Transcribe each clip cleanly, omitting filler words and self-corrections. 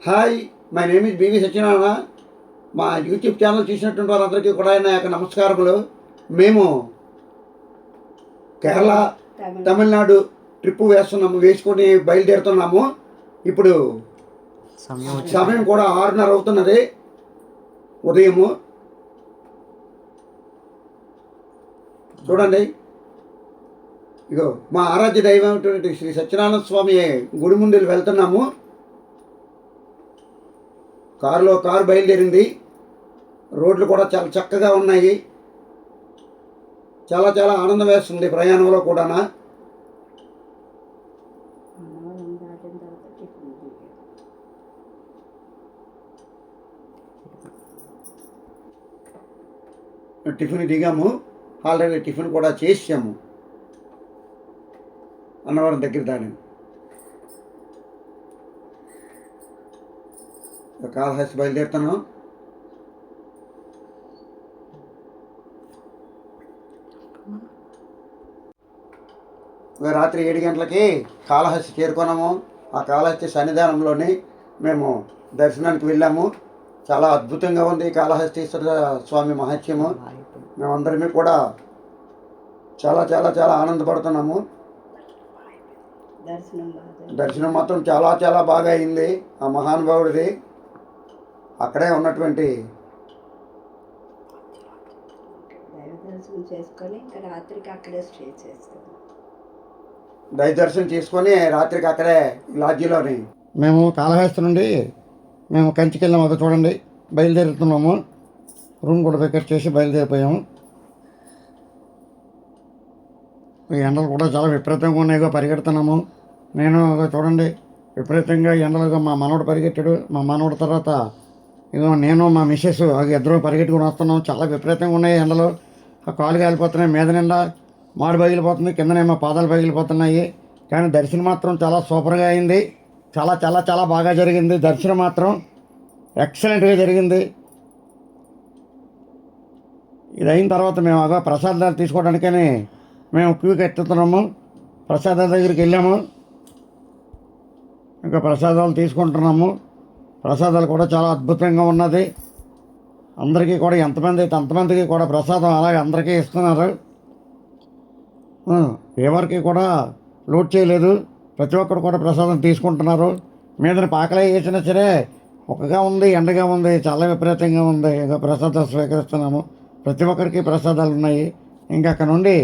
Hi, my name is BV Satyanarayana. మా YouTube channel చూసినటువంటి వారందరికీ కూడా నా యొక్క నమస్కారములు. మేము కేరళ, తమిళనాడు ట్రిప్పు వేసుకొని బయలుదేరుతున్నాము. ఇప్పుడు సమయం కూడా 6:30 అవుతున్నది ఉదయము. చూడండి, ఇగో మా ఆరాధ్య దైవమైనటువంటి శ్రీ సత్యనారాయణ స్వామి గుడి ముందు వెళ్తున్నాము. కారు బయలుదేరింది. రోడ్లు కూడా చాలా చక్కగా ఉన్నాయి. చాలా చాలా ఆనందం వేస్తుంది ప్రయాణంలో కూడా. టిఫిన్ దిగాము. ఆల్రెడీ టిఫిన్ కూడా చేసాము అన్నవరం దగ్గర దాని కాళహస్తి బయలుదేరుతున్నాం. రాత్రి 7 గంటలకి కాళహస్తి చేరుకున్నాము. ఆ కాళహస్తి సన్నిధానంలోని మేము దర్శనానికి వెళ్ళాము. చాలా అద్భుతంగా ఉంది కాళహస్తీశ్వర స్వామి మహత్యము. మేమందరమే కూడా చాలా చాలా చాలా ఆనందపడుతున్నాము. దర్శనం మాత్రం చాలా చాలా బాగా అయింది. ఆ మహానుభావుడిది అక్కడే ఉన్నటువంటి దైవ దర్శనం చేసుకొని రాత్రికి అక్కడే లాడ్జీలోని మేము కాళహస్తి నుండి మేము కంచికి వెళ్ళాము. అది చూడండి, బయలుదేరుతున్నాము. రూమ్ కూడా వెకేట్ చేసి బయలుదేరిపోయాము. ఎండలు కూడా చాలా విపరీతంగా ఉన్నాయిగా, పరిగెడుతున్నాము. నేను చూడండి, విపరీతంగా ఎండలుగా మా మనవడు పరిగెట్టాడు. మా మనవడు తర్వాత ఇగో నేను మా మిస్సెస్ ఇద్దరు పరిగెట్టుకుని వస్తున్నాం. చాలా విపరీతంగా ఉన్నాయి ఎండలు. ఆ కాలు కాలిపోతున్నాయి, మీద నిండా మాడు పగిలిపోతుంది, కిందనేమో పాదాలు పగిలిపోతున్నాయి. కానీ దర్శనం మాత్రం చాలా సూపర్గా అయింది. చాలా చాలా చాలా బాగా జరిగింది. దర్శనం మాత్రం ఎక్సలెంట్గా జరిగింది. ఇది అయిన తర్వాత మేము ప్రసాదాలు తీసుకోవడానికని మేము క్యూకి ఎత్తుతున్నాము. ప్రసాదాల దగ్గరికి వెళ్ళాము. ఇంకా ప్రసాదాలు తీసుకుంటున్నాము. ప్రసాదాలు కూడా చాలా అద్భుతంగా ఉన్నది. అందరికీ కూడా ఎంతమంది అయితే అంతమందికి కూడా ప్రసాదం అలాగే అందరికీ ఇస్తున్నారు. ఎవరికి కూడా లోడ్ చేయలేదు. ప్రతి ఒక్కరు కూడా ప్రసాదం తీసుకుంటున్నారు. మీదని పాకలే వేసినా సరే ఒకగా ఉంది, ఎండగా ఉంది, చాలా విపరీతంగా ఉంది. ఇంకా ప్రసాదాలు స్వీకరిస్తున్నాము. ప్రతి ఒక్కరికి ప్రసాదాలు ఉన్నాయి. ఇంకా అక్కడ నుండి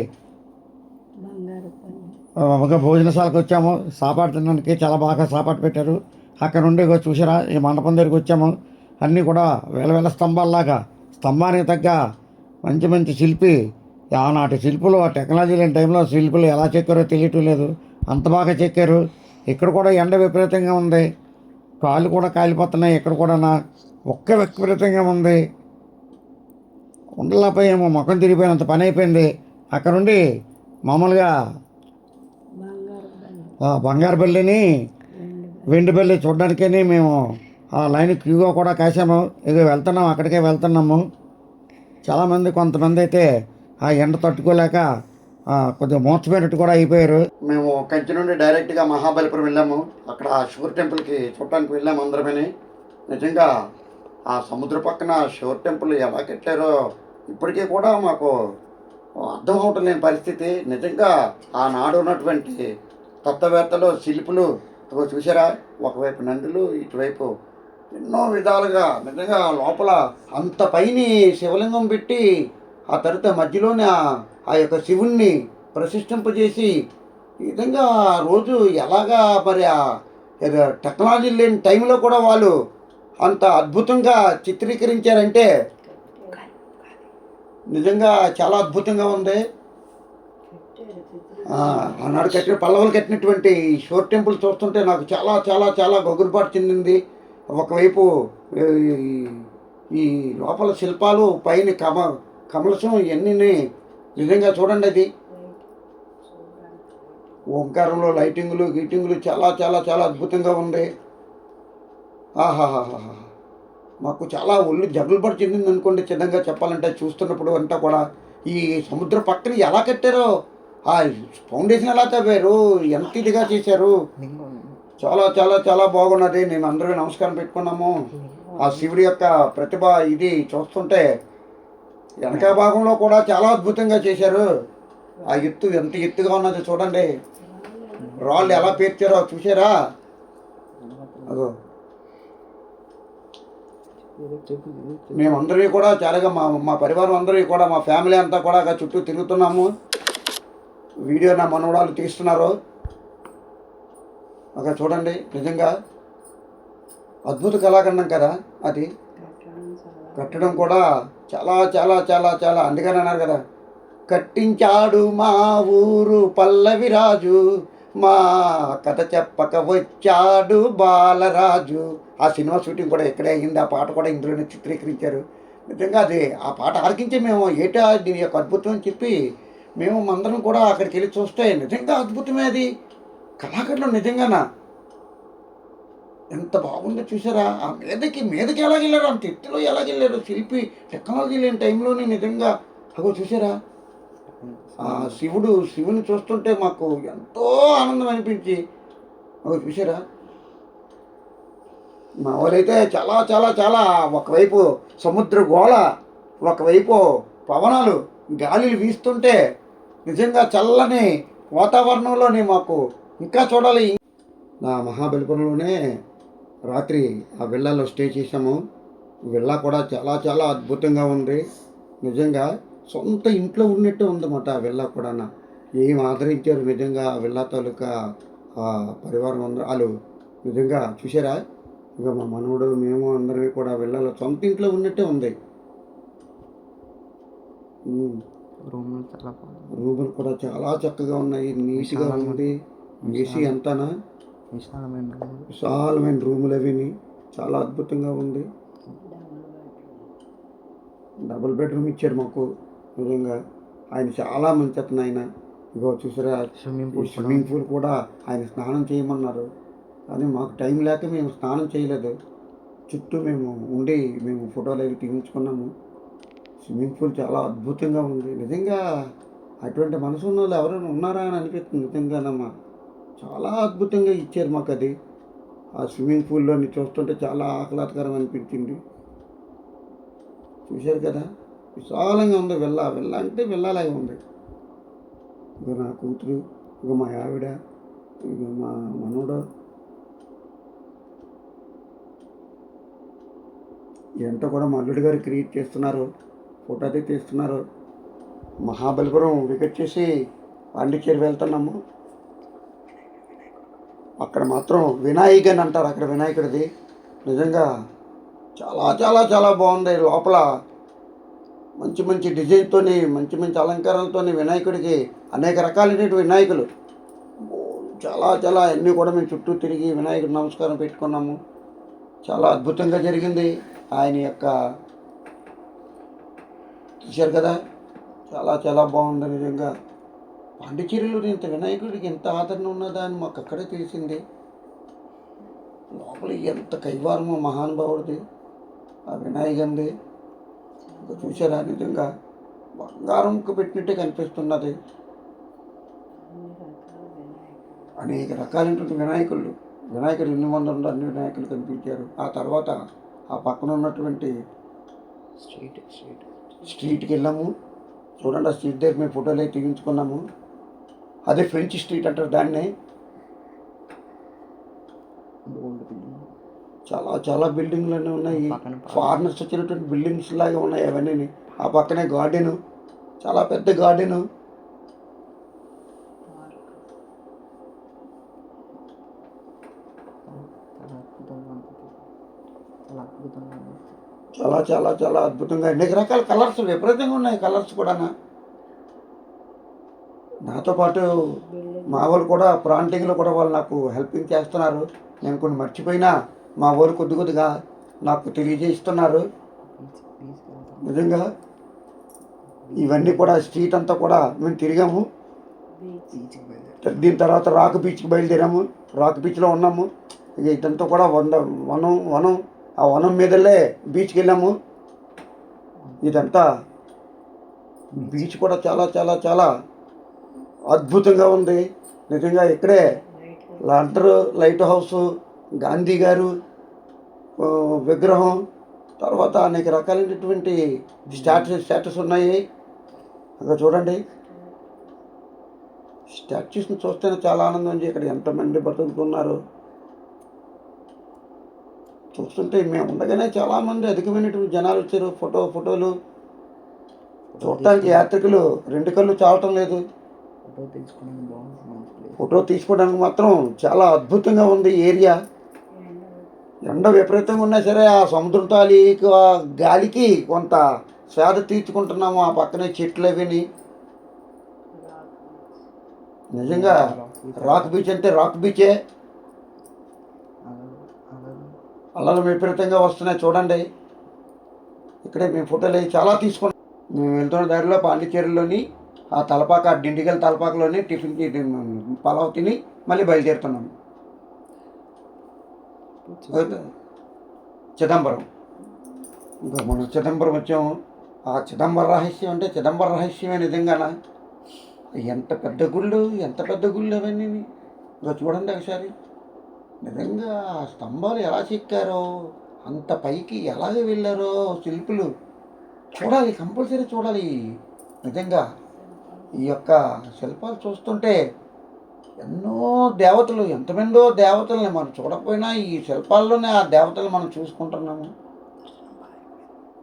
ఒక భోజనశాలకు వచ్చాము. సాపాటు తినడానికి చాలా బాగా సాపాటు పెట్టారు. అక్కడ నుండి చూసారా, ఈ మండపం దగ్గరికి వచ్చాము. అన్నీ కూడా వేల స్తంభాల్లాగా, స్తంభానికి తగ్గ మంచి మంచి శిల్పి. ఆనాటి శిల్పులు, ఆ టెక్నాలజీ లేని టైంలో శిల్పులు ఎలా చెక్కారో తెలియటం లేదు, అంత బాగా చెక్కారు. ఇక్కడ కూడా ఎండ విపరీతంగా ఉంది. కాళ్ళు కూడా కాలిపోతున్నాయి. ఇక్కడ కూడా విపరీతంగా ఉంది. ఉండలేకపోయాము, ముఖం తిరిగిపోయినంత పని అయిపోయింది. అక్కడ నుండి మామూలుగా బంగారు బల్లిని, వెండి బల్లి చూడడానికని మేము ఆ లైన్ క్యూగా కూడా కాసాము. ఇక వెళ్తున్నాము, అక్కడికే వెళ్తున్నాము. చాలామంది, కొంతమంది అయితే ఆ ఎండ తట్టుకోలేక కొద్దిగా మోర్చిపోయినట్టు కూడా అయిపోయారు. మేము కంచి నుండి డైరెక్ట్గా మహాబలిపురం వెళ్ళాము. అక్కడ శివుర్ టెంపుల్కి చూడటానికి వెళ్ళాము అందరమని. నిజంగా ఆ సముద్ర పక్కన శివుర్ టెంపుల్ ఎలా కట్టారో ఇప్పటికీ కూడా మాకు అర్థం అవటం లేని పరిస్థితి. నిజంగా ఆనాడు ఉన్నటువంటి తత్వవేత్తలు, శిల్పులు చూసారా, ఒకవైపు నందులు, ఇటువైపు ఎన్నో విధాలుగా నిజంగా లోపల అంత పైని శివలింగం పెట్టి ఆ తర్వాత మధ్యలోనే ఆ యొక్క శివుణ్ణి ప్రతిష్ఠింపజేసి ఈ విధంగా రోజు ఎలాగా మరి టెక్నాలజీ లేని టైంలో కూడా వాళ్ళు అంత అద్భుతంగా చిత్రీకరించారంటే నిజంగా చాలా అద్భుతంగా ఉంది. ఆనాడు పల్లవులు కట్టినటువంటి శివర్ టెంపుల్ చూస్తుంటే నాకు చాలా చాలా చాలా గగురుపాటు చెందింది. ఒకవైపు ఈ లోపల శిల్పాలు, పైన కమలసం, ఇవన్నీ నిజంగా చూడండి. అది ఓంకారంలో గీటింగులు చాలా చాలా చాలా అద్భుతంగా ఉంది. ఆహాహాహా, మాకు చాలా ఒళ్ళు జగులుపాటు చెందింది అనుకోండి. చిన్నగా చెప్పాలంటే చూస్తున్నప్పుడు అంతా కూడా ఈ సముద్ర పక్కన ఎలా కట్టారో, ఆ ఫౌండేషన్ ఎలా తవ్వారు, ఎంత ఇదిగా చేశారు. చాలా చాలా చాలా బాగున్నది. మేము అందరూ నమస్కారం పెట్టుకున్నాము. ఆ శివుడి యొక్క ప్రతిభ ఇది చూస్తుంటే వెనక భాగంలో కూడా చాలా అద్భుతంగా చేశారు. ఆ ఎత్తు ఎంత ఎత్తుగా ఉన్నది చూడండి. రాళ్ళు ఎలా పేర్చారో చూసారా? అదో మేమందరూ కూడా చాలా మా మా పరివారం అందరూ కూడా మా ఫ్యామిలీ అంతా కూడా చుట్టూ తిరుగుతున్నాము. వీడియో నా మనవడాలు తీస్తున్నారు. అక్కడ చూడండి, నిజంగా అద్భుత కళాఖండం కదా అది. కట్టడం కూడా చాలా చాలా చాలా చాలా అందుకని అన్నారు కదా, కట్టించాడు మా ఊరు పల్లవిరాజు, మా కథ చెప్పక వచ్చాడు బాలరాజు. ఆ సినిమా షూటింగ్ కూడా ఇక్కడే అయింది. ఆ పాట కూడా ఇందులోనే చిత్రీకరించారు. నిజంగా అది ఆ పాట ఆలకించి మేము ఏటా దీని యొక్క అద్భుతం అని చెప్పి మేము అందరం కూడా అక్కడికి వెళ్ళి చూస్తే నిజంగా అద్భుతమే అది. కళాఖండం నిజంగానా ఎంత బాగుందో చూసారా? ఆ మీదకి ఎలాగెళ్ళారు, అంత ఎత్తులో ఎలాగెళ్ళారు శిల్పి. టెక్నాలజీ లేని టైంలోనే నిజంగా అగో చూసారా? ఆ శివుని చూస్తుంటే మాకు ఎంతో ఆనందం అనిపించి అగో చూసారా? మా వాళ్ళైతే చాలా చాలా చాలా ఒకవైపు సముద్ర గోళ, ఒకవైపు పవనాలు గాలిలు వీస్తుంటే నిజంగా చల్లని వాతావరణంలోనే మాకు ఇంకా చూడాలి. నా మహాబలిపురంలోనే రాత్రి ఆ విల్లాలో స్టే చేసాము. విల్లా కూడా చాలా చాలా అద్భుతంగా ఉంది. నిజంగా సొంత ఇంట్లో ఉన్నట్టు ఉందన్నమాట ఆ విల్లా కూడా. ఏం ఆదరించారు నిజంగా ఆ విల్లా తాలూకా ఆ పరివారం అందరూ వాళ్ళు. నిజంగా చూసారా? ఇక మా మనవడు మేము అందరివి కూడా విల్లాలో సొంత ఇంట్లో ఉన్నట్టే ఉంది. రూములు కూడా చాలా చక్కగా ఉన్నాయి, నీట్గా ఉంది. ఏసీ అంతానా విశాలమైన రూములు అవిని చాలా అద్భుతంగా ఉంది. డబుల్ బెడ్రూమ్ ఇచ్చారు మాకు. నిజంగా ఆయన చాలా మంచి అతను ఆయన. ఇగో చూసారా? స్విమ్మింగ్ పూల్ కూడా ఆయన స్నానం చేయమన్నారు, కానీ మాకు టైం లేక మేము స్నానం చేయలేదు. చుట్టూ మేము ఫోటోలు అవి తీయించుకున్నాము. స్విమ్మింగ్ పూల్ చాలా అద్భుతంగా ఉంది. నిజంగా అటువంటి మనసు ఉన్న వాళ్ళు ఎవరైనా ఉన్నారా అని అనిపిస్తుంది. నిజంగానమ్మా చాలా అద్భుతంగా ఇచ్చారు మాకు అది. ఆ స్విమ్మింగ్ పూల్లోని చూస్తుంటే చాలా ఆహ్లాదకరం అనిపించింది. చూశారు కదా? విశాలంగా ఉంది విల్లా అంటే విల్లాలాగా ఉంది. ఇక నా కూతురు, ఇక మా ఆవిడ, ఇక మా మనవడు, ఇదంతా కూడా మా అల్లుడి గారు క్రియేట్ చేస్తున్నారు. ఫోటో అయితే తీస్తున్నారు. మహాబలిపురం వికెట్ చేసి పాండిచ్చేరి వెళ్తున్నాము. అక్కడ మాత్రం వినాయక్ అని అంటారు, అక్కడ వినాయకుడిది. నిజంగా చాలా చాలా చాలా బాగుంది. లోపల మంచి మంచి డిజైన్తో, మంచి మంచి అలంకారాలతో వినాయకుడికి అనేక రకాలైనటువంటి వినాయకులు చాలా చాలా అన్నీ కూడా మేము చుట్టూ తిరిగి వినాయకుడి నమస్కారం పెట్టుకున్నాము. చాలా అద్భుతంగా జరిగింది. ఆయన యొక్క చూశారు కదా? చాలా చాలా బాగుంది నిజంగా. పాండిచ్చేరిలో ఇంత వినాయకుడికి ఎంత ఆదరణ ఉన్నదా అని మాకు అక్కడే తెలిసింది. లోపల ఎంత కైవారమో మహానుభావుడిది ఆ వినాయకుడిది. ఇంకా చూసారా? నిజంగా బంగారంకు పెట్టినట్టే కనిపిస్తున్నది. అనేక రకాలైనటువంటి వినాయకుడు ఎన్ని మంది ఉన్నారు, అన్ని వినాయకులు కనిపించారు. ఆ తర్వాత ఆ పక్కన ఉన్నటువంటి స్ట్రీట్కి వెళ్ళాము. చూడండి, ఆ స్ట్రీట్ దగ్గర మేము ఫోటోలు అయితే తీయించుకున్నాము. అదే ఫ్రెంచ్ స్ట్రీట్ అంటారు దాన్ని. చాలా చాలా బిల్డింగ్లు అన్నీ ఉన్నాయి. ఫారినర్స్ వచ్చినటువంటి బిల్డింగ్స్ లాగా ఉన్నాయి అవన్నీ. ఆ పక్కనే గార్డెను, చాలా పెద్ద గార్డెను. చాలా చాలా చాలా అద్భుతంగా అనేక రకాల కలర్స్ విపరీతంగా ఉన్నాయి. కలర్స్ కూడా నాతో పాటు మా వాళ్ళు కూడా ప్రాంటింగ్లో కూడా వాళ్ళు నాకు హెల్పింగ్ చేస్తున్నారు. నేను కొన్ని మర్చిపోయినా మా వాళ్ళు కొద్దిగా నాకు తెలియజేస్తున్నారు. నిజంగా ఇవన్నీ కూడా స్ట్రీట్ అంతా కూడా మేము తిరిగాము. దీని తర్వాత రాక్ బీచ్కి బయలుదేరాము. రాక్ బీచ్లో ఉన్నాము. ఇక ఇదంతా కూడా వనం ఆ వనం మీదలే బీచ్కి వెళ్ళాము. ఇదంతా బీచ్ కూడా చాలా చాలా చాలా అద్భుతంగా ఉంది. నిజంగా ఇక్కడే లంటరు లైట్ హౌస్, గాంధీ గారు ఆ, విగ్రహం, తర్వాత అనేక రకాలైనటువంటి స్టాటస్ ఉన్నాయి. అక్కడ చూడండి, స్టాచ్యూస్ని చూస్తేనే చాలా ఆనందం ఉంది. ఇక్కడ ఎంతమంది బతుకుతున్నారు చూస్తుంటే, మేము ఉండగానే చాలామంది అధికమైనటువంటి జనాలు వచ్చారు. ఫోటోలు చూడటానికి యాత్రికులు రెండు కళ్ళు చాలటం లేదు. ఫోటో తీసుకోవడానికి మాత్రం చాలా అద్భుతంగా ఉంది ఏరియా. ఎండ విపరీతంగా ఉన్నా సరే ఆ సముద్రం తాలూకు ఆ గాలికి కొంత సేద తీర్చుకుంటున్నాము. ఆ పక్కనే చెట్లు అవిని నిజంగా రాక్ బీచ్ అంటే రాక్ బీచే. అలలు విపరీతంగా వస్తున్నాయి చూడండి. ఇక్కడే మేము ఫోటోలు అవి చాలా తీసుకున్నాం. మేము వెళ్తున్న దారిలో పాండిచేరిలోని ఆ తలపాక డిండిగల్ తలపాకలోని టిఫిన్ పలావ్ తిని మళ్ళీ బయలుదేరుతున్నాము. చిదంబరం, ఇంకా మనం చిదంబరం వచ్చాము. ఆ చిదంబర రహస్యం అంటే చిదంబర రహస్యమే నిజంగానా. ఎంత పెద్ద గుళ్ళు అవన్నీ. ఇంకా చూడండి ఒకసారి, నిజంగా ఆ స్తంభాలు ఎలా చెక్కారో, అంత పైకి ఎలాగ వెళ్ళారో శిల్పులు. చూడాలి, కంపల్సరీ చూడాలి. నిజంగా ఈ యొక్క శిల్పాలు చూస్తుంటే ఎన్నో దేవతలు, ఎంతమందో దేవతల్ని మనం చూడకపోయినా ఈ శిల్పాల్లోనే ఆ దేవతలు మనం చూసుకుంటున్నాము.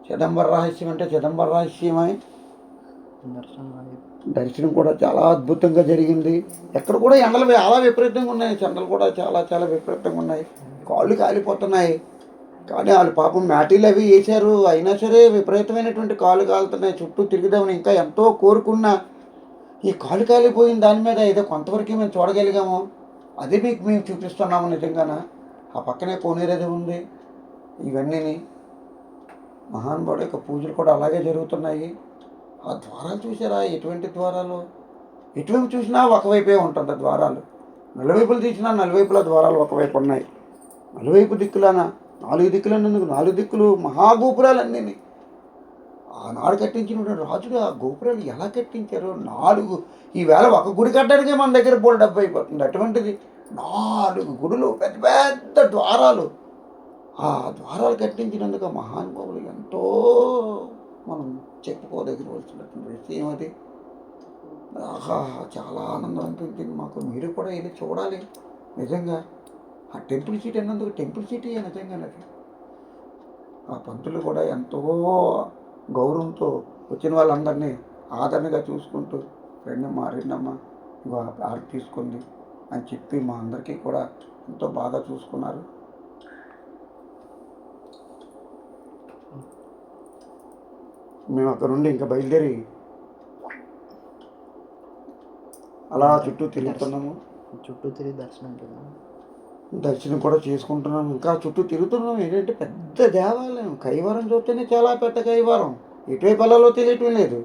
చిదంబర రహస్యం అంటే చిదంబర రహస్యమై దర్శనం కూడా చాలా అద్భుతంగా జరిగింది. ఎక్కడ కూడా ఎండలు చాలా విపరీతంగా ఉన్నాయి. ఎండలు కూడా చాలా చాలా విపరీతంగా ఉన్నాయి. కాళ్ళు కాలిపోతున్నాయి. కానీ వాళ్ళు పాపం మ్యాటీలు అవి వేశారు, అయినా సరే విపరీతమైనటువంటి కాళ్ళు కాలుతున్నాయి. చుట్టూ తిరుగుదామని ఇంకా ఎంతో కోరుకున్నా ఈ కాలు కాలిపోయిన దాని మీద ఏదో కొంతవరకు మేము చూడగలిగాము. అది మీకు మేము చూపిస్తున్నాము. నిజంగాన ఆ పక్కనే కోనేరేది ఉంది. ఇవన్నీ మహానుభావుడు యొక్క పూజలు కూడా అలాగే జరుగుతున్నాయి. ఆ ద్వారాలు చూసారా, ఎటువంటి ద్వారాలు. ఎటువైపు చూసినా ఒకవైపే ఉంటుంది ద్వారాలు. నలువైపులు తీసినా నలువైపుల ద్వారాలు ఒకవైపు ఉన్నాయి. నలువైపు దిక్కులన 4 దిక్కులన్నందుకు 4 దిక్కులు మహాగోపురాలన్నీ. ఆనాడు కట్టించినటువంటి రాజులు ఆ గోపురాలు ఎలా కట్టించారు. 4 ఈవేళ ఒక గుడి కట్టడానికే మన దగ్గర బోల్ డబ్బు అయిపోతుంది. అటువంటిది 4 గుడులు, పెద్ద పెద్ద ద్వారాలు. ఆ ద్వారాలు కట్టించినందుకు మహానుభావులు ఎంతో మనం చెప్పుకోదగినవలసినటువంటి విషయం అది. ఆహా, చాలా ఆనందం అనిపించింది మాకు. మీరు కూడా వెళ్ళి చూడాలి. నిజంగా ఆ టెంపుల్ సిటీ అన్నందుకు టెంపుల్ సిటీ నిజంగా అది. ఆ పంతులు కూడా ఎంతో గౌరవంతో వచ్చిన వాళ్ళందరినీ ఆదరణగా చూసుకుంటూ రెండమ్మా ఇంకో ఆర్డర్ తీసుకుంది అని చెప్పి మా అందరికీ కూడా ఎంతో బాగా చూసుకున్నారు. మేము అక్కడ నుండి ఇంకా బయలుదేరి అలా చుట్టూ తిరుగుతున్నాము. చుట్టూ తిరిగి దర్శనం కూడా చేసుకుంటున్నాము. ఇంకా చుట్టూ తిరుగుతున్నాం. ఏంటంటే పెద్ద దేవాలయం. కైవారం చూస్తేనే చాలా పెద్ద కైవారం. ఎటువైపు వెళ్ళాలో తెలియటం లేదు.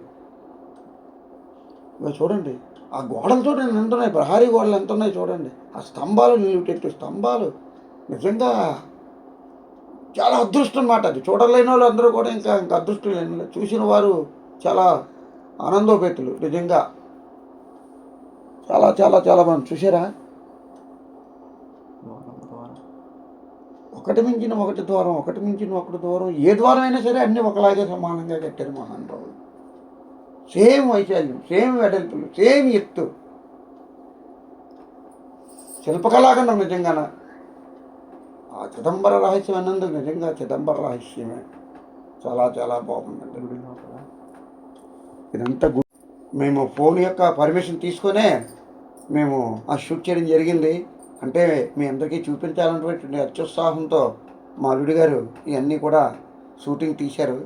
ఇక చూడండి, ఆ గోడలు చూడండి ఎంత ఉన్నాయి. ప్రహారీ గోడలు ఎంత ఉన్నాయి చూడండి. ఆ స్తంభాలు, నిలువుటెట్టు స్తంభాలు. నిజంగా చాలా అదృష్టం అన్నమాట అది. చూడలేని వాళ్ళు అందరూ కూడా ఇంకా అదృష్టం లేని, చూసిన వారు చాలా ఆనందోపేతులు. నిజంగా చాలా చాలా చాలా మంది చూసారా. ఒకటి మించిన ఒకటి ద్వారం. ఏ ద్వారం అయినా సరే అన్నీ ఒకలాగే సమానంగా కట్టారు మహానుభావులు. సేమ్ వైశాల్యం, సేమ్ వెడల్పులు, సేమ్ ఎత్తు. శిల్పకళాఖండం నిజంగాన. ఆ చిదంబర రహస్యం అన్నందుకు నిజంగా చిదంబర రహస్యమే. చాలా చాలా బాగుందండి. ఇదంతా మేము ఫోన్ యొక్క పర్మిషన్ తీసుకొనే మేము ఆ షూట్ చేయడం జరిగింది. అంటే మీ అందరికీ చూపించాలన్నటువంటి అత్యుత్సాహంతో మా అల్లుడి గారు ఇవన్నీ కూడా షూటింగ్ తీశారు.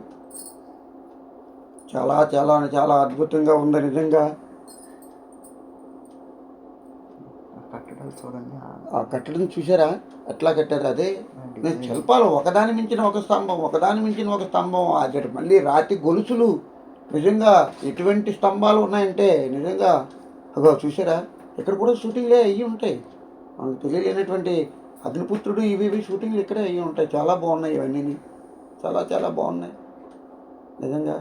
చాలా చాలా చాలా అద్భుతంగా ఉంది నిజంగా. చూడండి, ఆ కట్టడం చూసారా ఎట్లా కట్టారు. అదే నేను శిల్పాలు ఒకదాని మించిన ఒక స్తంభం. అది మళ్ళీ రాతి గొలుసులు. నిజంగా ఎటువంటి స్తంభాలు ఉన్నాయంటే నిజంగా అగో చూసారా. ఇక్కడ కూడా షూటింగ్లే అయ్యి ఉంటాయి. మనకు తెలియలేనటువంటి అగ్నిపుత్రుడు ఇవి షూటింగ్లు ఇక్కడే అయ్యి ఉంటాయి. చాలా బాగున్నాయి ఇవన్నీ. చాలా చాలా బాగున్నాయి నిజంగా.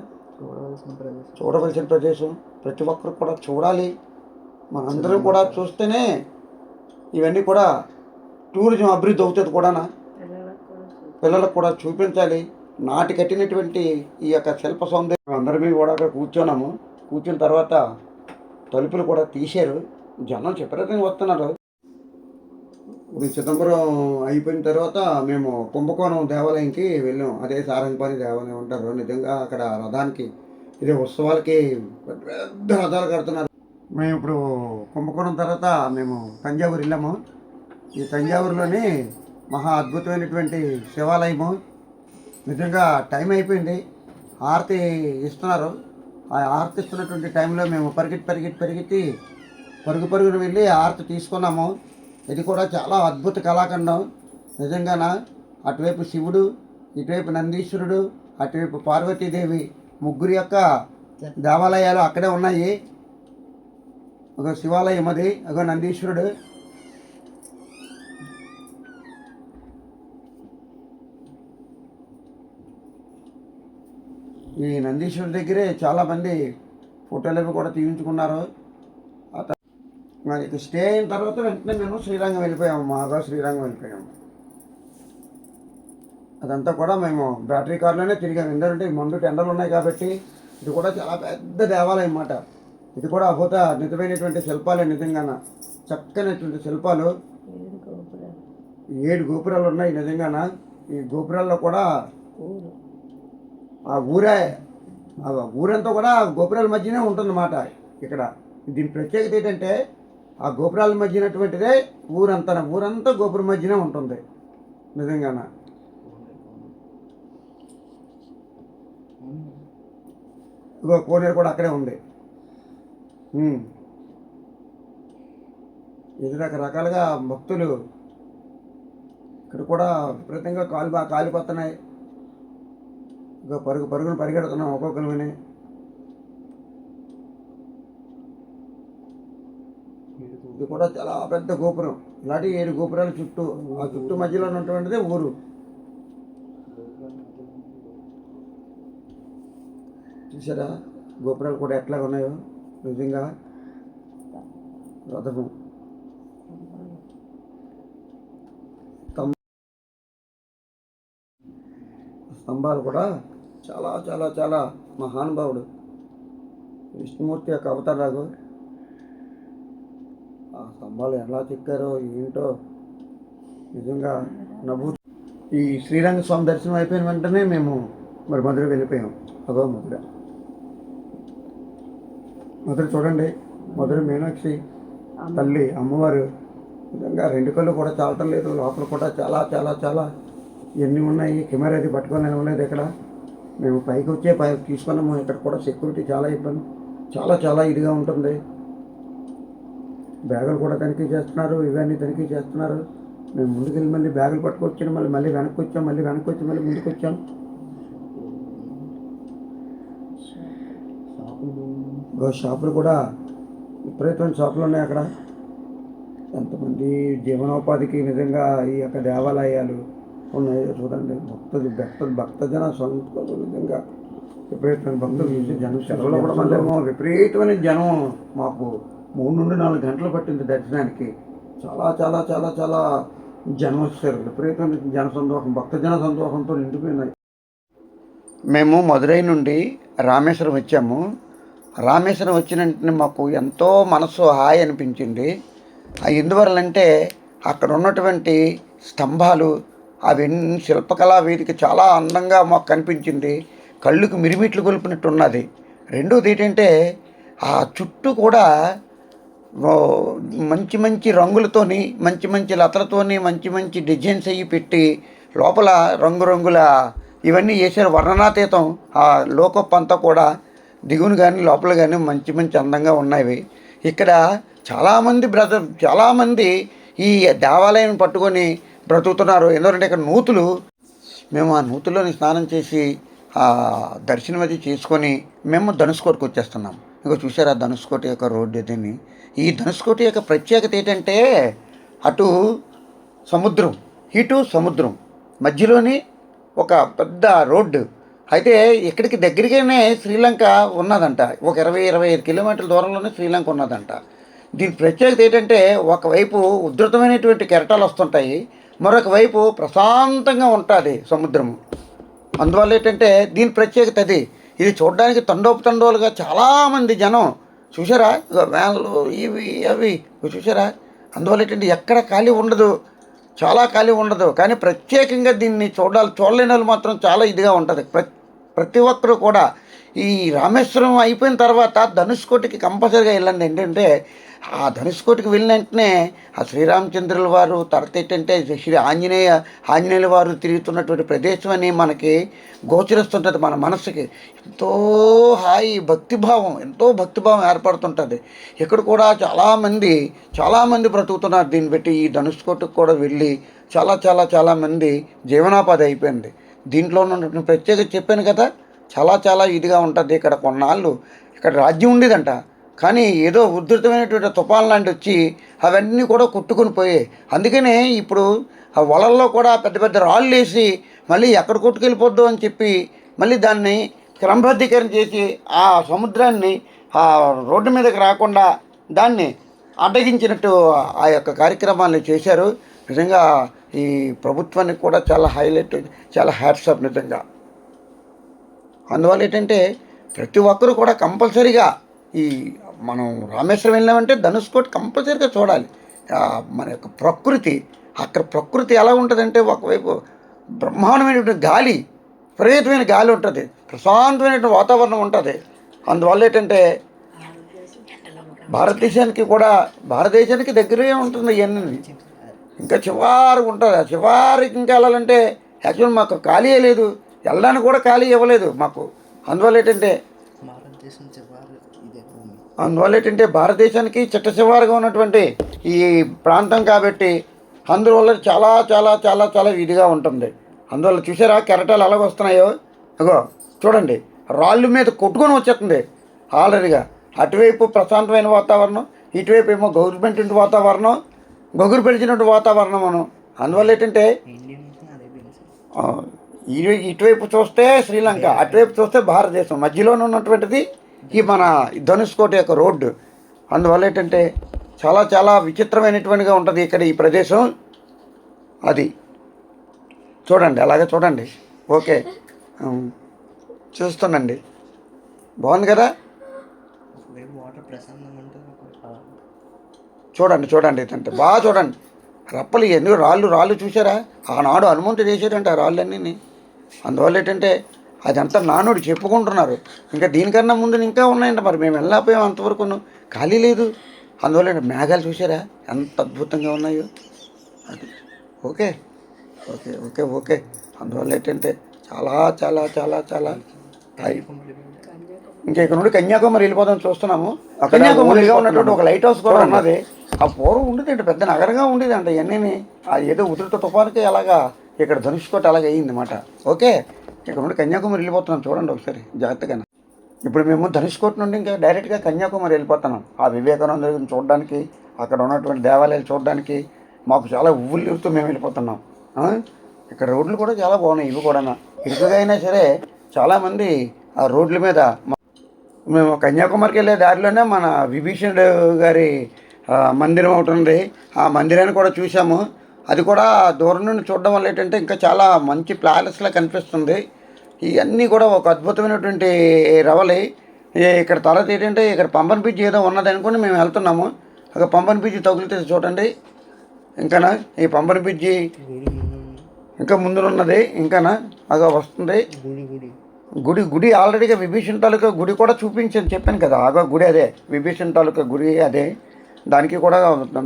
చూడవలసిన ప్రదేశం. ప్రతి ఒక్కరు కూడా చూడాలి. మనందరం కూడా చూస్తేనే ఇవన్నీ కూడా టూరిజం అభివృద్ధి అవుతుంది కూడా, పిల్లలకు కూడా చూపించాలి. నాటి కట్టినటువంటి ఈ యొక్క శిల్ప సౌందర్యం అందరమీ కూడా అక్కడ కూర్చున్నాము. కూర్చున్న తర్వాత తలుపులు కూడా తీశారు. జనం విపరీతంగా వస్తున్నారు. ఇప్పుడు చిదంబరం అయిపోయిన తర్వాత మేము కుంభకోణం దేవాలయంకి వెళ్ళాం. అదే సారంగపాణి దేవాలయం ఉంటారు. నిజంగా అక్కడ రథానికి ఇదే ఉత్సవాలకి పెద్ద పెద్ద రథాలు కడుతున్నారు. మేము ఇప్పుడు కుంభకోణం తర్వాత మేము తంజావూరు వెళ్ళాము. ఈ తంజావూరులోని మహా అద్భుతమైనటువంటి శివాలయము. నిజంగా టైం అయిపోయింది, హారతి ఇస్తున్నారు. ఆ హారతి ఇస్తున్నటువంటి టైంలో మేము పరిగెత్తి పరుగున వెళ్ళి హారతి తీసుకున్నాము. ఇది కూడా చాలా అద్భుత కళాఖండం. నిజంగాన అటువైపు శివుడు, ఇటువైపు నందీశ్వరుడు, అటువైపు పార్వతీదేవి, ముగ్గురు యొక్క దేవాలయాలు అక్కడే ఉన్నాయి. ఒక శివాలయం అది, ఒక నందీశ్వరుడు. ఈ నందీశ్వరుడి దగ్గరే చాలామంది ఫోటోలు కూడా తీయించుకున్నారు. ఇక స్టే అయిన తర్వాత వెంటనే మేము శ్రీరంగం వెళ్ళిపోయాము. మాగా శ్రీరంగం వెళ్ళిపోయాము. అదంతా కూడా మేము బ్యాటరీ కార్లోనే తిరిగాము. ఎందుకంటే మండుటి ఎండలు ఉన్నాయి కాబట్టి. ఇది కూడా చాలా పెద్ద దేవాలయం అన్నమాట. ఇది కూడా అద్భుత నిజమైనటువంటి శిల్పాలే. నిజంగాన చక్కనటువంటి శిల్పాలు. 7 గోపురాలు ఉన్నాయి. నిజంగాన ఈ గోపురాల్లో కూడా ఆ ఊరంతా కూడా గోపురాల మధ్యనే ఉంటుందన్నమాట. ఇక్కడ దీని ప్రత్యేకత ఏంటంటే ఆ గోపురాల మధ్యనటువంటిదే ఊరంతా గోపురం మధ్యనే ఉంటుంది. నిజంగాన ఇగో కోనేరు కూడా అక్కడే ఉంది. ఇది రకరకాలుగా భక్తులు ఇక్కడ కూడా విపరీతంగా కాలిపోతున్నాయి. ఇక పరుగును పరిగెడుతున్నాం ఒక్కొక్కరిని. ఇది కూడా చాలా పెద్ద గోపురం. ఇలాంటి 7 గోపురాల చుట్టూ, ఆ చుట్టూ మధ్యలో ఉన్నటువంటిదే ఊరు. చూసారా గోపురాలు కూడా ఎట్లా ఉన్నాయో. నిజంగా రథము, స్తంభాలు కూడా చాలా చాలా చాలా మహానుభావుడు విష్ణుమూర్తి యొక్క అవతారాలు. ఆ స్తంభాలు ఎలా చెక్కారో ఏంటో నిజంగా నవ్వు. ఈ శ్రీరంగ స్వామి దర్శనం అయిపోయిన వెంటనే మేము మరి మధుర వెళ్ళిపోయాం. అదో మధుర చూడండి. మధుర మీనాక్షి తల్లి అమ్మవారు. నిజంగా 2 కళ్ళు కూడా చాలటం లేదు. లోపల కూడా చాలా చాలా చాలా ఎన్ని ఉన్నాయి. కెమెరా అది పట్టుకొని లేదు. ఇక్కడ మేము పైకి తీసుకున్నాము. ఇక్కడ కూడా సెక్యూరిటీ చాలా ఇబ్బంది, చాలా చాలా ఇదిగా ఉంటుంది. బ్యాగులు కూడా తనిఖీ చేస్తున్నారు, ఇవన్నీ తనిఖీ చేస్తున్నారు. మేము ముందుకెళ్ళి మళ్ళీ బ్యాగులు పట్టుకొచ్చాను, మళ్ళీ వెనక్కి వచ్చాం, మళ్ళీ ముందుకు వచ్చాం. షాపులు కూడా విపరీతమైన షాపులు ఉన్నాయి అక్కడ. ఎంతమంది జీవనోపాధికి నిజంగా ఈ యొక్క దేవాలయాలు ఉన్నాయి. చూడండి భక్తజన సంఖ్యలు నిజంగా విపరీతమైన భక్తులు. జనం సెలవులో కూడా మళ్ళీ విపరీతమైన జనం. మాకు 3 నుండి 4 గంటలు పట్టింది దర్శనానికి. చాలా చాలా చాలా చాలా జనం వచ్చారు. విపరీతమైన భక్తజన సందోహంతో నిండిపోయినాయి. మేము మదురై నుండి రామేశ్వరం వచ్చాము. రామేశ్వరం వచ్చిన వెంటనే మాకు ఎంతో మనసు హాయి అనిపించింది. ఎందువల్లంటే అక్కడ ఉన్నటువంటి స్తంభాలు, అవన్నీ శిల్పకళా వేదిక చాలా అందంగా మాకు కనిపించింది. కళ్ళుకు మిరిమిట్లు కొలిపినట్టు ఉన్నది. రెండోది ఏంటంటే ఆ చుట్టూ కూడా మంచి మంచి రంగులతోని, మంచి మంచి లతలతోని, మంచి మంచి డిజైన్స్ అయ్యి పెట్టి లోపల రంగురంగుల ఇవన్నీ చేశారు. వర్ణనాతీతం. ఆ లోకప్ అంతా కూడా దిగువన కానీ లోపల కానీ మంచి మంచి అందంగా ఉన్నాయి. ఇక్కడ చాలామంది ఈ దేవాలయం పట్టుకొని బ్రతుకుతున్నారు. ఎందుకంటే ఇక్కడ నూతులు, మేము ఆ నూతుల్లోని స్నానం చేసి దర్శనం అది చేసుకొని మేము ధనుష్కోటికి వచ్చేస్తున్నాం. ఇక చూసారా ధనుష్కోటి యొక్క రోడ్డు ఇదని. ఈ ధనుష్కోటి యొక్క ప్రత్యేకత ఏంటంటే అటు సముద్రం, ఇటు సముద్రం మధ్యలోని ఒక పెద్ద రోడ్డు. అయితే ఇక్కడికి దగ్గరగానే శ్రీలంక ఉన్నదంట. ఒక 20-25 కిలోమీటర్ల దూరంలోనే శ్రీలంక ఉన్నదంట. దీని ప్రత్యేకత ఏంటంటే ఒకవైపు ఉధృతమైనటువంటి కెరటాలు వస్తుంటాయి, మరొక వైపు ప్రశాంతంగా ఉంటుంది సముద్రము. అందువల్ల ఏంటంటే దీని ప్రత్యేకత అది. ఇది చూడడానికి తండోపతండోలుగా చాలామంది జనం చూసారా, వ్యాన్లు ఇవి అవి చూసారా. అందువల్ల ఏంటంటే ఎక్కడ ఖాళీ ఉండదు, చాలా ఖాళీ ఉండదు. కానీ ప్రత్యేకంగా దీన్ని చూడలేని వాళ్ళు మాత్రం చాలా ఇదిగా ఉంటుంది. ప్రతి ఒక్కరూ కూడా ఈ రామేశ్వరం అయిపోయిన తర్వాత ధనుష్కోటికి కంపల్సరీగా వెళ్ళండి. ఏంటంటే ఆ ధనుష్కోటికి వెళ్ళిన వెంటనే ఆ శ్రీరామచంద్రుల వారు తర్వాత ఏంటంటే శ్రీ ఆంజనేయుల వారు తిరుగుతున్నటువంటి ప్రదేశం అని మనకి గోచరిస్తుంటుంది. మన మనసుకి ఎంతో హాయి భక్తిభావం, ఎంతో భక్తిభావం ఏర్పడుతుంటుంది. ఇక్కడ కూడా చాలామంది బ్రతుకుతున్నారు దీన్ని బట్టి. ఈ ధనుష్కోటికి కూడా వెళ్ళి చాలామంది జీవనోపాధి అయిపోయింది. దీంట్లో ఉన్నటువంటి ప్రత్యేకత చెప్పాను కదా, చాలా ఇదిగా ఉంటుంది. ఇక్కడ కొన్నాళ్ళు ఇక్కడ రాజ్యం ఉండేదంట, కానీ ఏదో ఉధృతమైనటువంటి తుఫాన్ లాంటి వచ్చి అవన్నీ కూడా కొట్టుకుని పోయాయి. అందుకనే ఇప్పుడు ఆ వలల్లో కూడా పెద్ద పెద్ద రాళ్ళు వేసి మళ్ళీ ఎక్కడ కొట్టుకెళ్ళిపోద్దు అని చెప్పి మళ్ళీ దాన్ని క్రమబద్ధీకరణ చేసి ఆ సముద్రాన్ని ఆ రోడ్డు మీదకి రాకుండా దాన్ని అడ్డగించినట్టు ఆ యొక్క కార్యక్రమాలను చేశారు. నిజంగా ఈ ప్రభుత్వానికి కూడా చాలా హైలైట్, చాలా హ్యాట్సాప్ నిజంగా. అందువల్ల ఏంటంటే ప్రతి ఒక్కరూ కూడా కంపల్సరీగా ఈ మనం రామేశ్వరం వెళ్ళామంటే ధనుష్కోటి కంపల్సరీగా చూడాలి. మన యొక్క ప్రకృతి, అక్కడ ప్రకృతి ఎలా ఉంటుందంటే ఒకవైపు బ్రహ్మాండమైనటువంటి గాలి, విపరీతమైన గాలి ఉంటుంది, ప్రశాంతమైనటువంటి వాతావరణం ఉంటుంది. అందువల్ల ఏంటంటే భారతదేశానికి దగ్గరే ఉంటుంది ఇవన్నీ. ఇంకా చివరికి ఉంటుంది. ఆ చివరికి ఇంకా వెళ్ళాలంటే యాక్చువల్ మాకు ఖాళీ లేదు, వెళ్ళడానికి కూడా ఖాళీ ఇవ్వలేదు మాకు. అందువల్ల ఏంటంటే భారతదేశానికి చిట్ట చివరిగా ఉన్నటువంటి ఈ ప్రాంతం కాబట్టి అందువల్ల చాలా ఇదిగా ఉంటుంది. అందువల్ల చూసారా కెరటాలు ఎలాగ వస్తున్నాయో, అగో చూడండి, రాళ్ళు మీద కొట్టుకొని వచ్చేస్తుంది ఆల్రెడీగా. అటువైపు ప్రశాంతమైన వాతావరణం, ఇటువైపు ఏమో గవర్నమెంట్ వాతావరణం, గొగురు పెంచినటువంటి వాతావరణం మనం. అందువల్ల ఏంటంటే ఇటువైపు చూస్తే శ్రీలంక, అటువైపు చూస్తే భారతదేశం, మధ్యలోనే ఉన్నటువంటిది ఈ మన ధనుష్కోటి యొక్క రోడ్డు. అందువల్ల ఏంటంటే చాలా విచిత్రమైనటువంటిగా ఉంటుంది ఇక్కడ ఈ ప్రదేశం. అది చూడండి, అలాగే చూడండి. ఓకే, చూస్తానండి, బాగుంది కదా. చూడండి ఏంటంటే బాగా చూడండి. రప్పలు ఎందుకు రాళ్ళు చూసారా, ఆనాడు హనుమంతుడు వేసాడంటే ఆ రాళ్ళన్నీ. అందువల్ల ఏంటంటే అదంతా నానుడు చెప్పుకుంటున్నారు. ఇంకా దీనికన్నా ముందు ఇంకా ఉన్నాయంట, మరి మేము వెళ్ళకపోయాం, అంతవరకు ఖాళీ లేదు. అందువల్ల మేఘాలు చూసారా ఎంత అద్భుతంగా ఉన్నాయో. అది ఓకే. అందువల్ల ఏంటంటే చాలా ఇంకా ఇక్కడ నుండి కన్యాకుమారి వెళ్ళిపోదాం చూస్తున్నాము. కన్యాకుమారిగా ఉన్నటువంటి ఒక లైట్ హౌస్ కూడా ఉన్నది. ఆ పూర్వం ఉండేదంటే పెద్ద నగరంగా ఉండేదంట ఇవన్నీ. ఆ ఏదో ఉధృత తుఫానుకి అలాగా ఇక్కడ ధనుష్కోటి అలాగే అయ్యింది అన్నమాట. ఓకే, ఇక్కడ నుండి కన్యాకుమారి వెళ్ళిపోతున్నాం, చూడండి ఒకసారి జాగ్రత్తగా. ఇప్పుడు మేము ధనుష్కోటి నుండి ఇంకా డైరెక్ట్గా కన్యాకుమారి వెళ్ళిపోతున్నాం. ఆ వివేకానంద చూడడానికి, అక్కడ ఉన్నటువంటి దేవాలయాలు చూడడానికి మాకు చాలా ఉవ్వులతో మేము వెళ్ళిపోతున్నాం. ఇక్కడ రోడ్లు కూడా చాలా బాగున్నాయి. ఇవి కూడా ఇరుకుగా అయినా సరే చాలామంది ఆ రోడ్ల మీద. మేము కన్యాకుమారికి వెళ్ళే దారిలోనే మన విభీషణుడు గారి మందిరం ఒకటి ఉంది. ఆ మందిరాన్ని కూడా చూసాము. అది కూడా దూరం నుండి చూడడం వల్ల ఏంటంటే ఇంకా చాలా మంచి ప్యాలెస్లా కనిపిస్తుంది. ఇవన్నీ కూడా ఒక అద్భుతమైనటువంటి రవలి. ఇక్కడ తర్వాత ఏంటంటే ఇక్కడ పంబన్ బ్రిడ్జ్ ఏదో ఉన్నది అనుకుని మేము వెళ్తున్నాము. ఒక పంబన్ బ్రిడ్జ్ తగులితే చూడండి. ఇంకానా ఈ పంబన్ బ్రిడ్జి ఇంకా ముందున్నది, ఇంకానా అగా వస్తుంది. గుడి ఆల్రెడీగా విభీషణ తాలూకా గుడి కూడా చూపించాను, చెప్పాను కదా. ఆగా గుడి అదే, విభీషణ తాలూకా గుడి అదే. దానికి కూడా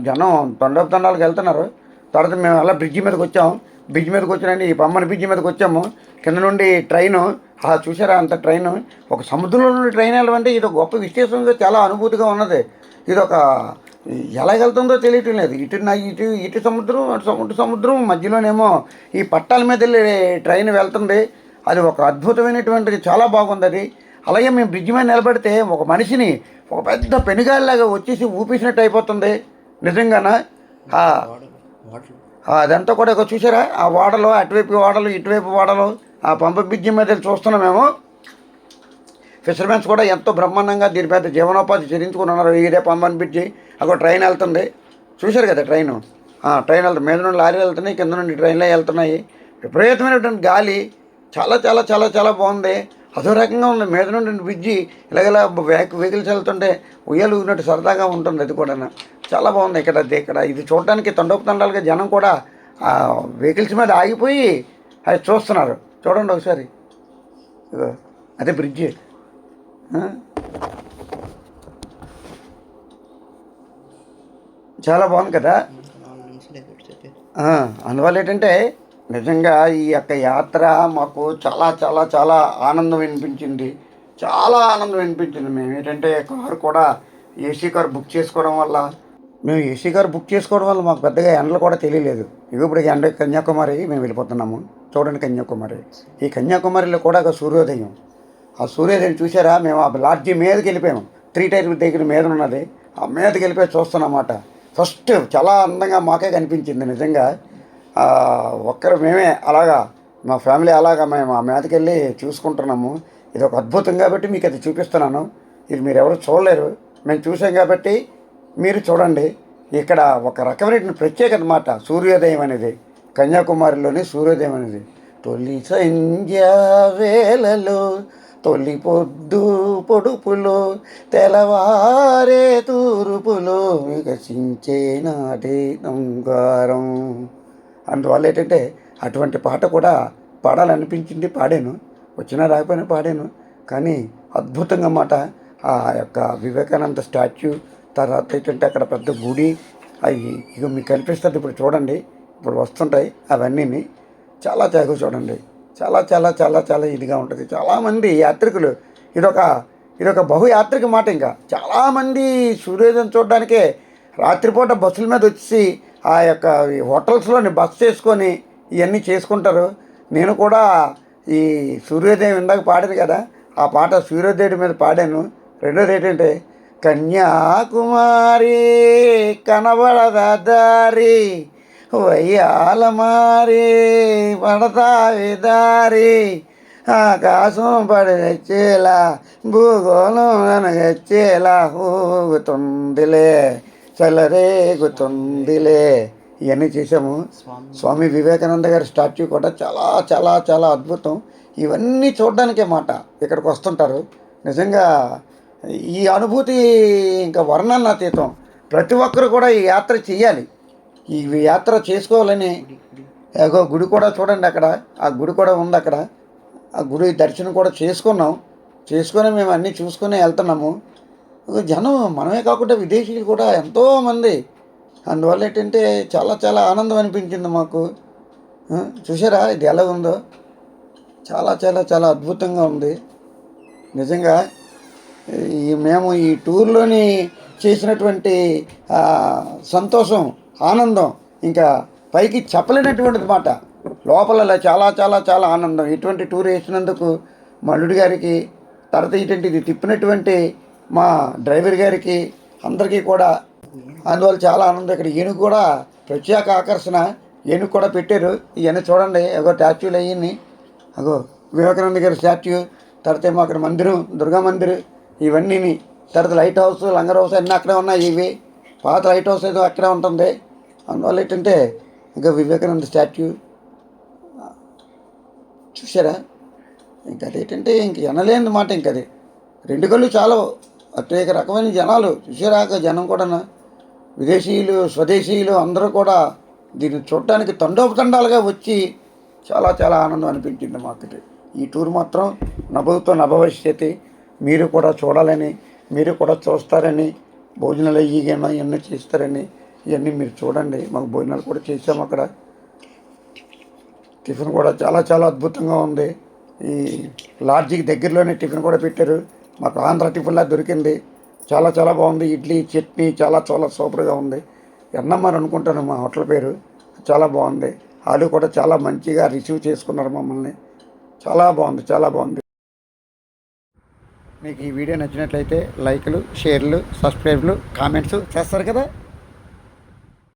జనం తండాలకు వెళ్తున్నారు. తర్వాత మేము అలా బ్రిడ్జి మీదకి వచ్చాము. బ్రిడ్జ్ మీదకి వచ్చినండి, ఈ పంబన్ బ్రిడ్జి మీదకి వచ్చాము. కింద నుండి ట్రైను చూసారా, అంత ట్రైను ఒక సముద్రంలో నుండి ట్రైన్ వెళ్ళమంటే ఇది ఒక గొప్ప విశేషంగా చాలా అనుభూతిగా ఉన్నది. ఇది ఒక ఎలా వెళ్తుందో తెలియటం లేదు. ఇటు సముద్రం అటు సముద్రం మధ్యలోనేమో ఈ పట్టాల మీద వెళ్ళి ట్రైన్ వెళ్తుంది. అది ఒక అద్భుతమైనటువంటిది, చాలా బాగుంది అది. అలాగే మేము బ్రిడ్జ్ మీద నిలబడితే ఒక మనిషిని ఒక పెద్ద పెనుగాలిలాగా వచ్చేసి ఊపేసినట్టు అయిపోతుంది నిజంగానా. అదంతా కూడా చూసారా, ఆ ఓడలు, అటువైపు ఓడలు, ఇటువైపు ఓడలు, ఆ పంప బ్రిడ్జి మీద చూస్తున్నాం మేము. ఫిషర్మెన్స్ కూడా ఎంతో బ్రహ్మాండంగా దీని పెద్ద జీవనోపాధి చెల్లించుకుని ఉన్నారు. ఇదే పంబన్ బ్రిడ్జి. అక్కడ ట్రైన్ వెళ్తుంది, చూశారు కదా ట్రైన్ వెళ్తుంది, మీద నుండి లారీలు వెళ్తున్నాయి, కింద నుండి ట్రైన్లో వెళ్తున్నాయి. విపరీతమైనటువంటి గాలి, చాలా చాలా చాలా చాలా బాగుంది. అదో రకంగా ఉంది. మీద నుండి బ్రిడ్జి ఇలాగలా వెహికల్స్ వెళ్తుంటే ఉయ్యాలు ఊగినట్టు సరదాగా ఉంటుంది. అది కూడా చాలా బాగుంది. ఇక్కడ ఇది చూడడానికి తండోపతండాలుగా జనం కూడా వెహికల్స్ మీద ఆగిపోయి అది చూస్తున్నారు. చూడండి ఒకసారి, అదే బ్రిడ్జి. చాలా బాగుంది కదా. అందువల్ల ఏంటంటే నిజంగా ఈ యొక్క యాత్ర మాకు చాలా చాలా చాలా ఆనందం అనిపించింది. చాలా ఆనందం అనిపించింది. మేము ఏంటంటే కారు కూడా ఏసీ కారు బుక్ చేసుకోవడం వల్ల మాకు పెద్దగా ఎండలు కూడా తెలియలేదు. ఇప్పుడు కన్యాకుమారి మేము వెళ్ళిపోతున్నాము. చూడండి కన్యాకుమారి. ఈ కన్యాకుమారిలో కూడా ఒక సూర్యోదయం. ఆ సూర్యోదయం చూసారా? మేము ఆ లాడ్జి మీదకి వెళ్ళిపోయాము. 3 టైర్ దగ్గర మీద ఉన్నది. ఆ మీదకి వెళ్ళిపోయి చూస్తున్నమాట. ఫస్ట్ చాలా అందంగా మాకే కనిపించింది నిజంగా. మేమే అలాగా మా ఫ్యామిలీ అలాగా మేము ఆ మీదకి వెళ్ళి చూసుకుంటున్నాము. ఇది ఒక అద్భుతం కాబట్టి మీకు అది చూపిస్తున్నాను. ఇది మీరు ఎవరు చూడలేరు, మేము చూసాం కాబట్టి మీరు చూడండి. ఇక్కడ ఒక రకమైన ప్రత్యేకత అన్నమాట సూర్యోదయం అనేది. కన్యాకుమారిలోని సూర్యోదయం అనేది తొలి సంధ్యా వేళలో, తొలి పొద్దు పొడుపులో, తెల్లవారే తూర్పులో వికసించే నాటి బంగారం. అందువల్ల ఏంటంటే అటువంటి పాట కూడా పాడాలనిపించింది, పాడాను. వచ్చినా రాకపోయినా పాడాను. కానీ అద్భుతంగా మాట ఆ యొక్క వివేకానంద స్టాచ్యూ, తర్వాత ఏంటంటే అక్కడ పెద్ద గుడి, అవి ఇక మీకు కనిపిస్తుంది. ఇప్పుడు చూడండి, ఇప్పుడు వస్తుంటాయి అవన్నీ. చాలా చూడండి, చాలా చాలా చాలా చాలా ఇదిగా ఉంటుంది. చాలామంది యాత్రికులు, ఇదొక బహుయాత్రిక మాట. ఇంకా చాలామంది సూర్యోదయం చూడడానికే రాత్రిపూట బస్సుల మీద వచ్చి ఆ యొక్క హోటల్స్లోని బస్ చేసుకొని ఇవన్నీ చేసుకుంటారు. నేను కూడా ఈ సూర్యోదయం ఇందాక పాడాను కదా, ఆ పాట సూర్యోదయం మీద పాడాను. రెండోది ఏంటంటే కన్యాకుమారి కనబడద దారి, వయ్యాల మారి పడతావి దారి, ఆకాశం పడినచ్చేలా భూగోళం వెనగచ్చేలా ఊగుతుందిలే చల్లరేగుతుందిలే. ఇవన్నీ చేసాము. స్వామి వివేకానంద గారి స్టాచ్యూ కూడా చాలా చాలా చాలా అద్భుతం. ఇవన్నీ చూడడానికే మాట ఇక్కడికి వస్తుంటారు. నిజంగా ఈ అనుభూతి ఇంకా వర్ణనాతీతం. ప్రతి ఒక్కరు కూడా ఈ యాత్ర చేయాలి, ఈ యాత్ర చేసుకోవాలని. గుడి కూడా చూడండి, అక్కడ ఆ గుడి కూడా ఉంది. అక్కడ ఆ గుడి దర్శనం కూడా చేసుకొని మేము అన్నీ చూసుకొని వెళ్తున్నాము. జనం మనమే కాకుండా విదేశీయులు కూడా ఎంతోమంది. అందువల్ల ఏంటంటే చాలా చాలా ఆనందం అనిపించింది మాకు. చూసారా ఇది ఎలా ఉందో? చాలా చాలా చాలా అద్భుతంగా ఉంది నిజంగా. మేము ఈ టూర్లోని చేసినటువంటి సంతోషం, ఆనందం ఇంకా పైకి చెప్పలేనటువంటిది మాట. లోపల చాలా చాలా చాలా ఆనందం. ఇటువంటి టూర్ వేసినందుకు మా అల్లుడి గారికి, తర్వాత ఇది తిప్పినటువంటి మా డ్రైవర్ గారికి, అందరికీ కూడా అందువల్ల చాలా ఆనందం. ఇక్కడ ఏనుగు కూడా ప్రత్యేక ఆకర్షణ. ఏనుగు కూడా పెట్టారు. ఇవన్నీ చూడండి, స్టాచ్యూలు అయ్యి వివేకానంద గారి స్టాచ్యూ, తర్వాత ఏమో అక్కడ మందిరం, దుర్గా మందిరం, ఇవన్నీ. తర్వాత లైట్ హౌస్, లంగర్ హౌస్ అన్నీ అక్కడే ఉన్నాయి. ఇవి పాత లైట్ హౌస్ ఏదో అక్కడే ఉంటుంది. అందువల్ల ఏంటంటే ఇంకా వివేకానంద స్టాచ్యూ చూసారా? ఇంకా అదేంటంటే ఇంక ఎనలేని మాట. ఇంక అది 2 కళ్ళు చాలా ప్రత్యేక రకమైన జనాలు. చూసారాక జనం కూడా విదేశీయులు, స్వదేశీయులు అందరూ కూడా దీన్ని చూడటానికి తండోపతండాలుగా వచ్చి చాలా చాలా ఆనందం అనిపించింది మాకు. ఈ టూర్ మాత్రం నభూతో నభవిష్యతి. మీరు కూడా చూడాలని, మీరు కూడా చూస్తారని, భోజనాలు ఇవన్నీ చేస్తారని, ఇవన్నీ మీరు చూడండి. మాకు భోజనాలు కూడా చేసాము అక్కడ. టిఫిన్ కూడా చాలా చాలా అద్భుతంగా ఉంది. ఈ లాడ్జికి దగ్గరలోనే టిఫిన్ కూడా పెట్టారు. మాకు ఆంధ్ర టిఫిన్లా దొరికింది. చాలా చాలా బాగుంది. ఇడ్లీ, చట్నీ చాలా చాలా సూపర్గా ఉంది. ఎన్నమ్మారు అనుకుంటాను మా హోటల్ పేరు. చాలా బాగుంది. వాళ్ళు కూడా చాలా మంచిగా రిసీవ్ చేసుకున్నారు మమ్మల్ని. చాలా బాగుంది, చాలా బాగుంది. మీకు ఈ వీడియో నచ్చినట్లయితే లైక్లు, షేర్లు, సబ్స్క్రైబ్లు, కామెంట్స్ చేస్తారు కదా.